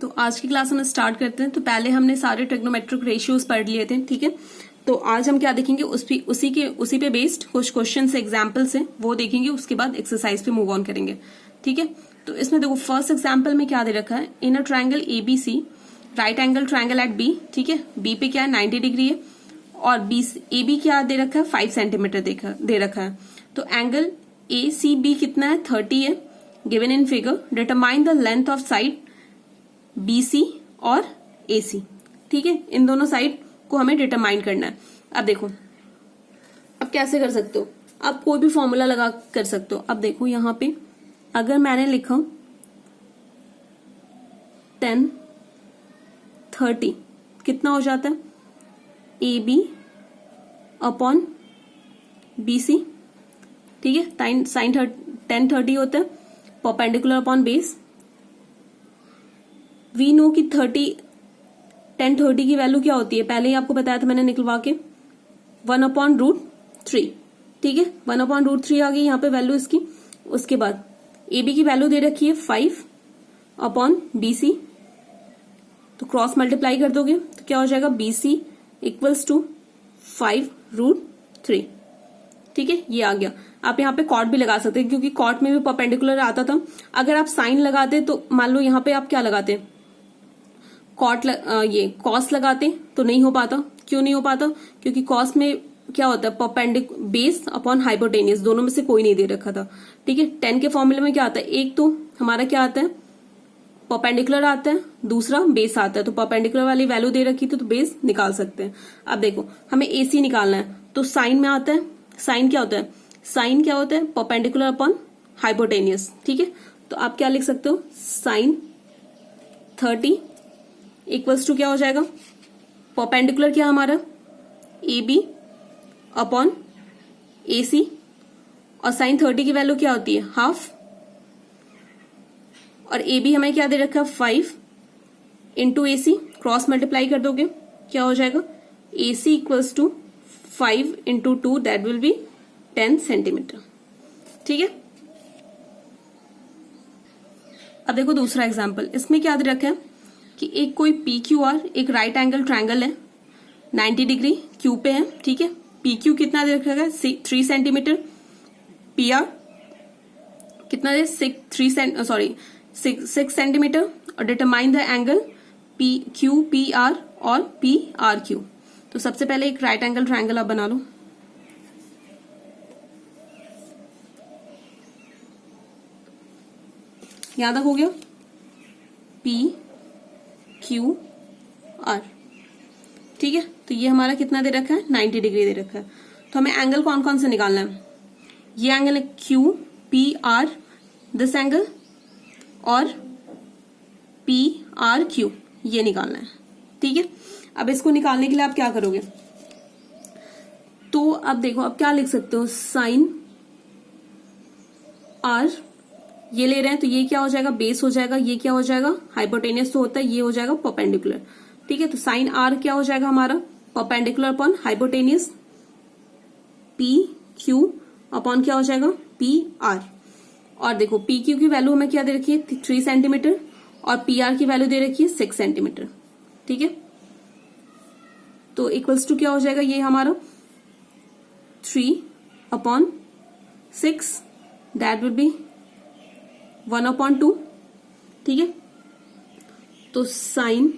तो आज की क्लास हम स्टार्ट करते हैं। तो पहले हमने सारे ट्रिग्नोमेट्रिक रेशियोज पढ़ लिए थे, ठीक है। तो आज हम क्या देखेंगे, उसी पे बेस्ड कुछ क्वेश्चन से एग्जाम्पल से वो देखेंगे, उसके बाद एक्सरसाइज पे मूव ऑन करेंगे, ठीक है। तो इसमें देखो फर्स्ट एग्जाम्पल में क्या दे रखा है, in a triangle ABC right angle triangle at B, ठीक है। B पे क्या है 90 डिग्री है और AB क्या दे रखा है 5 सेंटीमीटर दे रखा है। तो एंगल ACB कितना है 30 है given in figure. Determine the length of side BC और AC, ठीक है। इन दोनों साइड को हमें डिटरमाइन करना है। अब देखो अब कैसे कर सकते हो, आप कोई भी फॉर्मूला लगा कर सकते हो। अब देखो यहाँ पे अगर मैंने लिखा 10 30 कितना हो जाता है AB अपॉन BC, ठीक है। साइन 10 30 होता है perpendicular upon base. We know कि 10 30 की वैल्यू क्या होती है, पहले ही आपको बताया था मैंने निकलवा के, 1/√3, ठीक है। 1/√3 आ गई यहाँ पे वैल्यू इसकी। उसके बाद AB की वैल्यू दे रखी है 5 अपॉन BC, तो क्रॉस मल्टीप्लाई कर दोगे तो क्या हो जाएगा BC इक्वल्स टू 5√3, ठीक है। ये आ गया। आप यहाँ पे कॉट भी लगा सकते हैं क्योंकि कॉट में भी परपेंडिकुलर आता था। अगर आप साइन लगाते तो मान लो यहाँ पे आप क्या लगाते, ये कॉस लगाते तो नहीं हो पाता। क्यों नहीं हो पाता, क्योंकि कॉस में क्या होता है बेस अपॉन हाइपोटेनियस, दोनों में से कोई नहीं दे रखा था, ठीक है। 10 के फॉर्मूले में क्या आता है, एक तो हमारा क्या आता है परपेंडिकुलर आता है, दूसरा बेस आता है। तो परपेंडिकुलर वाली वैल्यू दे रखी थी तो बेस निकाल सकते हैं। अब देखो हमें AC निकालना है तो साइन में आता है, साइन क्या होता है, साइन क्या होता है परपेंडिकुलर अपॉन हाइपोटेनियस, ठीक है। तो आप क्या लिख सकते हो, साइन 30 इक्वल्स टू क्या हो जाएगा, परपेंडिकुलर क्या हमारा AB अपॉन AC और साइन 30 की वैल्यू क्या होती है हाफ, और AB हमें क्या दे रखा है 5 इंटू AC, क्रॉस मल्टीप्लाई कर दोगे क्या हो जाएगा AC equals to 5 into 2 that will be 10 centimetre, ठीक है। अब देखो दूसरा एग्जांपल, इसमें क्या दे रखा है कि एक कोई PQR एक राइट एंगल ट्राइंगल है 90 डिग्री Q पे है, ठीक है। PQ कितना दे रखा है 3 सेंटीमीटर, PR कितना दे 6 सेंटीमीटर, और डिटरमाइन द एंगल QPR और PRQ। तो सबसे पहले एक राइट एंगल ट्राइंगल आप बना लो। यहां तक हो गया PQR, ठीक है। तो ये हमारा कितना दे रखा है 90 डिग्री दे रखा है। तो हमें एंगल कौन कौन से निकालना है, ये एंगल है QPR दिस एंगल, और PRQ ये निकालना है, ठीक है। अब इसको निकालने के लिए आप क्या करोगे, तो अब देखो अब क्या लिख सकते हो, साइन R ये ले रहे हैं तो ये क्या हो जाएगा बेस हो जाएगा, ये क्या हो जाएगा हाइपोटेनियस तो होता है, ये हो जाएगा परपेंडिकुलर, ठीक है। तो साइन R क्या हो जाएगा हमारा perpendicular upon hypotenuse, PQ upon क्या हो जाएगा PR। और देखो PQ की वैल्यू हमें क्या दे रखी है 3 सेंटीमीटर और PR की वैल्यू दे रखी है 6 सेंटीमीटर, ठीक है। तो इक्वल्स टू क्या हो जाएगा ये हमारा 3/6 दैट विल बी 1/2, ठीक है। तो साइन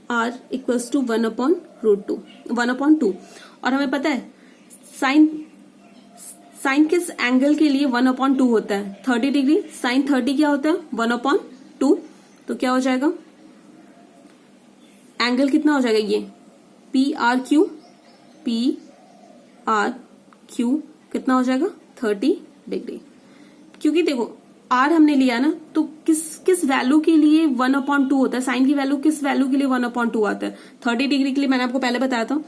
R इक्वल्स टू 1/2। और हमें पता है साइन किस एंगल के लिए 1/2 होता है 30 डिग्री, साइन 30 क्या होता है 1/2। तो क्या हो जाएगा एंगल कितना हो जाएगा ये PRQ कितना हो जाएगा 30 डिग्री। क्योंकि देखो R हमने लिया ना, तो किस वैल्यू के लिए 1/2 होता है, साइन की वैल्यू किस वैल्यू के लिए 1/2 आता है 30 डिग्री के लिए, मैंने आपको पहले बताया था।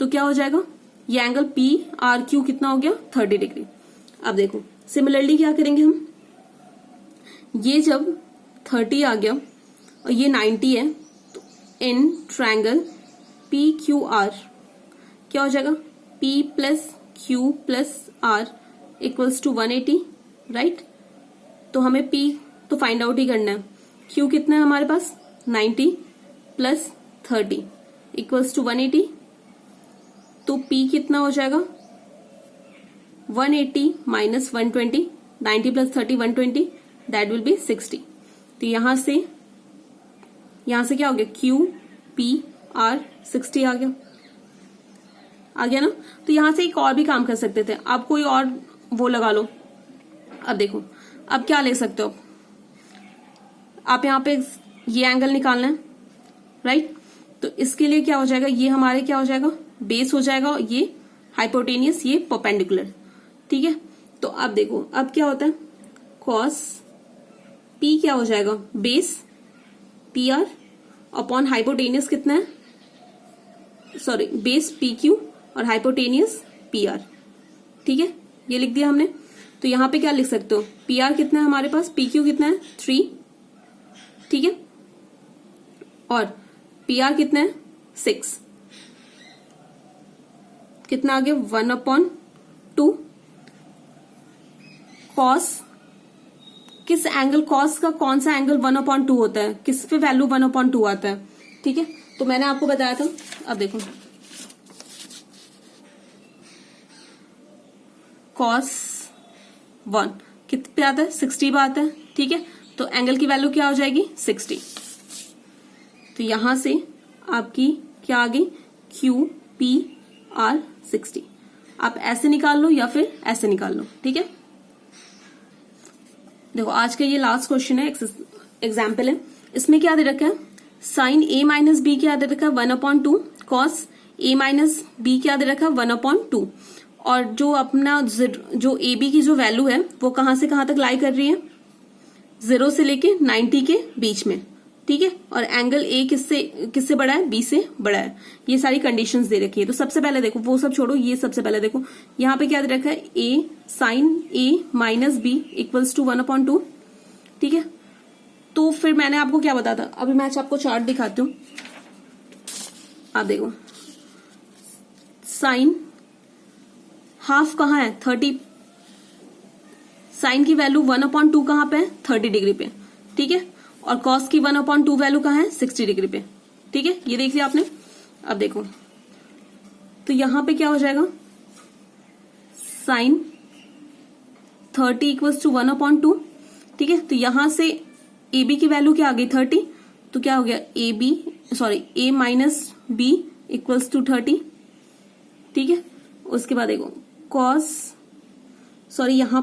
तो क्या हो जाएगा ये एंगल PRQ कितना हो गया 30 डिग्री। अब देखो सिमिलरली क्या करेंगे हम, ये जब 30 आ गया और ये 90 है तो इन ट्रायंगल PQR क्या हो जाएगा P plus Q plus R equals to 180, right. तो हमें P तो फाइंड आउट ही करना है, Q कितना है हमारे पास 90 प्लस 30 इक्वल्स टू 180। तो P कितना हो जाएगा 180 minus 120, 90 plus 30 120, that will B 60। तो यहां से क्या हो गया Q P R 60 आ गया ना। तो यहां से एक और भी काम कर सकते थे, आप कोई और वो लगा लो। अब देखो अब क्या ले सकते हो आप, यहां पे ये एंगल निकालना है राइट। तो इसके लिए क्या हो जाएगा, ये हमारे क्या हो जाएगा बेस हो जाएगा, ये हाइपोटेनियस, ये परपेंडिकुलर। ठीक है, तो अब देखो अब क्या होता है कॉस P क्या हो जाएगा बेस PR अपॉन हाइपोटेनियस कितना है, सॉरी बेस PQ और हाइपोटेनियस PR। ठीक है, ये लिख दिया हमने। तो यहां पे क्या लिख सकते हो PR कितना है हमारे पास, PQ कितना है 3, ठीक है, और PR कितना है 6, कितना आ गया 1/2। कॉस किस एंगल, कॉस का कौन सा एंगल 1/2 होता है, किस पे वैल्यू 1/2 आता है। ठीक है, तो मैंने आपको बताया था। अब देखो कॉस 1 कितने पे आता है 60 पे आता है। ठीक है, तो एंगल की वैल्यू क्या हो जाएगी 60। तो यहां से आपकी क्या आ गई QPR 60। आप ऐसे निकाल लो या फिर ऐसे निकाल लो। ठीक है, देखो आज का ये लास्ट क्वेश्चन है, एग्जाम्पल है। इसमें क्या दे रखा है साइन A माइनस बी क्या दे रखा है 1/2, कॉस A माइनस बी क्या दे रखा है 1/2। और जो अपना जो AB की जो वैल्यू है वो कहां से कहां तक लाई कर रही है 0 से लेके 90 के बीच में। ठीक है, और एंगल A किससे बड़ा है, B से बड़ा है। ये सारी कंडीशंस दे रखी है। तो सबसे पहले देखो वो सब छोड़ो, ये सबसे पहले देखो यहाँ पे क्या दे रखा है A sine A minus B equals to 1/2। ठीक है, तो फिर मैंने आपको क्या बताया था, अभी मैं आपको चार्ट दिखाती हूँ। आप देखो साइन हाफ कहाँ है 30, साइन की वैल्यू 1/2 कहाँ पे है 30 डिग्री पे। ठीक है, और कॉस की 1/2 वैल्यू कहाँ है 60 डिग्री पे। ठीक है, ये देख लिया आपने। अब देखो तो यहां पे क्या हो जाएगा साइन 30 इक्वल्स टू 1/2। ठीक है, तो यहां से AB की वैल्यू क्या आ गई 30, तो क्या हो गया A minus B equals to 30। ठीक है, उसके बाद देखो कॉस, यहां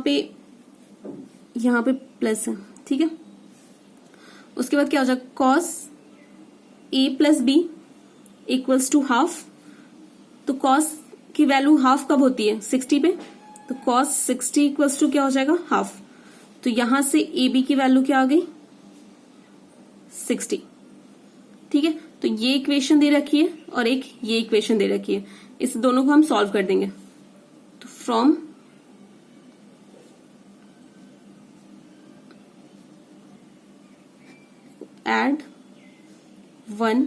पे प्लस है। ठीक है, उसके बाद क्या हो जाएगा cos A plus B equals to half. तो कॉस की वैल्यू हाफ कब होती है 60 पे, तो कॉस 60 इक्वल्स टू क्या हो जाएगा हाफ। तो यहां से AB की वैल्यू क्या आ गई 60। ठीक है, तो ये इक्वेशन दे रखी है और एक ये इक्वेशन दे रखी है, इस दोनों को हम सॉल्व कर देंगे। तो फ्रॉम एड 1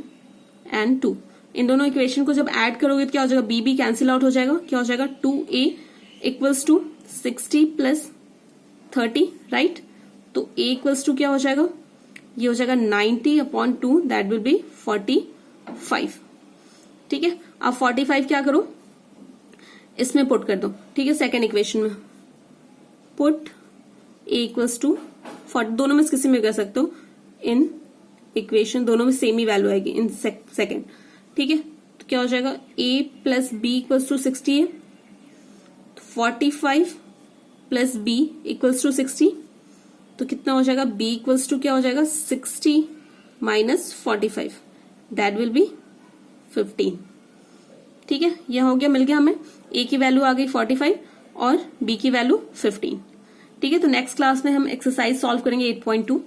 and 2, इन दोनों इक्वेशन को जब ऐड करोगे तो क्या हो जाएगा B कैंसिल आउट हो जाएगा, क्या हो जाएगा 2A equals to 60 plus 30 right. तो A इक्वल्स टू क्या हो जाएगा, ये हो जाएगा 90/2, दैट विल बी 45। ठीक है, अब 45 क्या करो इसमें पुट कर दो। ठीक है, सेकेंड इक्वेशन में पुट A इक्वल्स टू 40, दोनों में किसी में कर सकते हो, इन इक्वेशन दोनों में सेम ही वैल्यू आएगी इन सेकेंड। ठीक है, तो क्या हो जाएगा A plus B equals to 60 है, 45 प्लस B इक्वल्स टू 60। तो कितना हो जाएगा B इक्वल्स टू क्या हो जाएगा 60 माइनस 45, दैट विल बी 15। ठीक है, यह हो गया, मिल गया हमें A की वैल्यू आ गई 45 और B की वैल्यू 15। ठीक है, तो नेक्स्ट क्लास में हम एक्सरसाइज सॉल्व करेंगे 8.2।